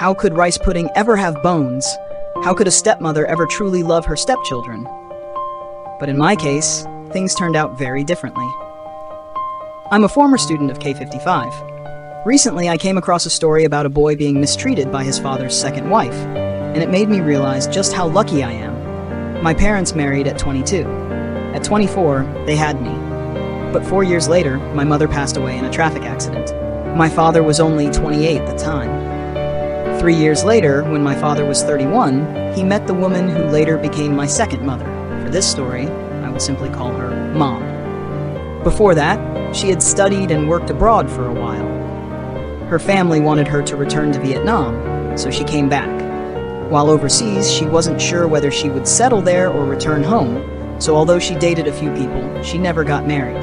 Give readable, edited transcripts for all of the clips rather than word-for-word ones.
How could rice pudding ever have bones? How could a stepmother ever truly love her stepchildren? But in my case, things turned out very differently. I'm a former student of K55. Recently, I came across a story about a boy being mistreated by his father's second wife, and it made me realize just how lucky I am. My parents married at 22. At 24, they had me. But 4 years later, my mother passed away in a traffic accident. My father was only 28 at the time. 3 years later, when my father was 31, he met the woman who later became my second mother. For this story, I will simply call her Mom. Before that, she had studied and worked abroad for a while. Her family wanted her to return to Vietnam, so she came back. While overseas, she wasn't sure whether she would settle there or return home, so although she dated a few people, she never got married.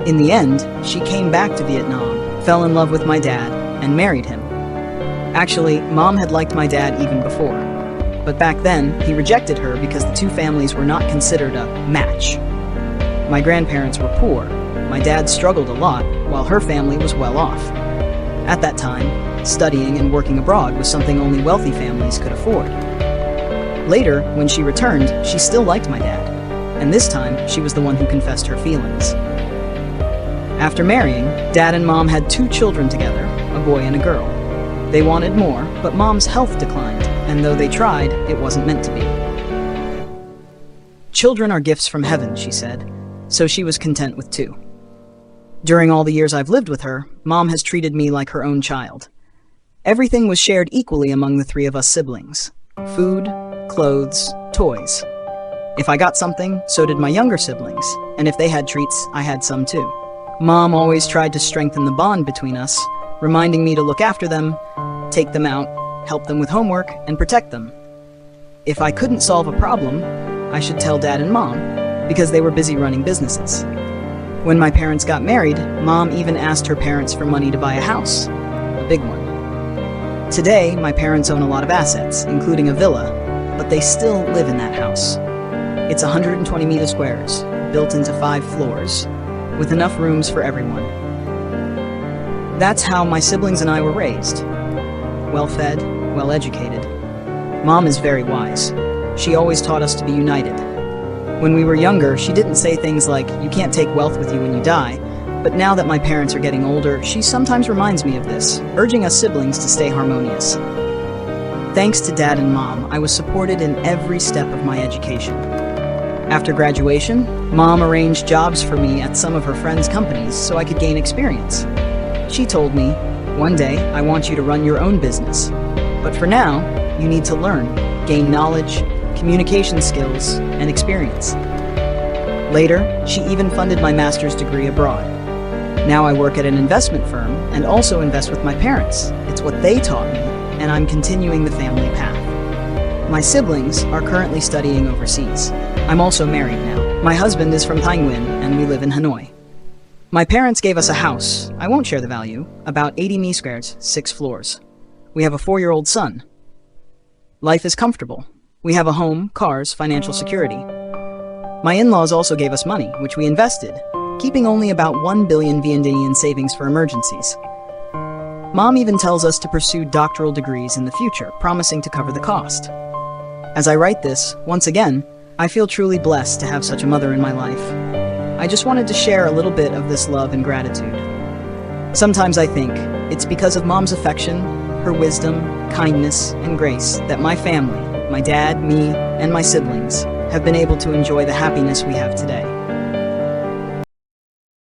In the end, she came back to Vietnam, fell in love with my dad, and married him. Actually, Mom had liked my dad even before. But back then, he rejected her because the two families were not considered a match. My grandparents were poor. My dad struggled a lot, while her family was well off. At that time, studying and working abroad was something only wealthy families could afford. Later, when she returned, she still liked my dad, and this time, she was the one who confessed her feelings. After marrying, Dad and Mom had 2 children together, a boy and a girl. They wanted more, but Mom's health declined, and though they tried, it wasn't meant to be. Children are gifts from heaven, she said, so she was content with 2. During all the years I've lived with her, Mom has treated me like her own child. Everything was shared equally among the 3 of us siblings. Food, clothes, toys. If I got something, so did my younger siblings, and if they had treats, I had some too. Mom always tried to strengthen the bond between us, reminding me to look after them, take them out, help them with homework, and protect them. If I couldn't solve a problem, I should tell Dad and Mom, because they were busy running businesses. When my parents got married, Mom even asked her parents for money to buy a house, a big one. Today, my parents own a lot of assets, including a villa, but they still live in that house. It's 120 meter squares, built into 5 floors, with enough rooms for everyone. That's how my siblings and I were raised. Well-fed, well-educated. Mom is very wise. She always taught us to be united. When we were younger, she didn't say things like, "You can't take wealth with you when you die," but now that my parents are getting older, she sometimes reminds me of this, urging us siblings to stay harmonious. Thanks to Dad and Mom, I was supported in every step of my education. After graduation, Mom arranged jobs for me at some of her friends' companies so I could gain experience. She told me, "One day, I want you to run your own business. But for now, you need to learn, gain knowledge, communication skills, and experience." Later, she even funded my master's degree abroad. Now I work at an investment firm and also invest with my parents. It's what they taught me, and I'm continuing the family path. My siblings are currently studying overseas. I'm also married now. My husband is from Thanh Nguyen, and we live in Hanoi. My parents gave us a house, I won't share the value, about 80 meters squared, 6 floors. We have a 4-year-old son. Life is comfortable. We have a home, cars, financial security. My in-laws also gave us money, which we invested, keeping only about 1 billion VND in savings for emergencies. Mom even tells us to pursue doctoral degrees in the future, promising to cover the cost. As I write this, once again, I feel truly blessed to have such a mother in my life. I just wanted to share a little bit of this love and gratitude. Sometimes I think it's because of Mom's affection, her wisdom, kindness, and grace that my family, my dad, me, and my siblings, have been able to enjoy the happiness we have today.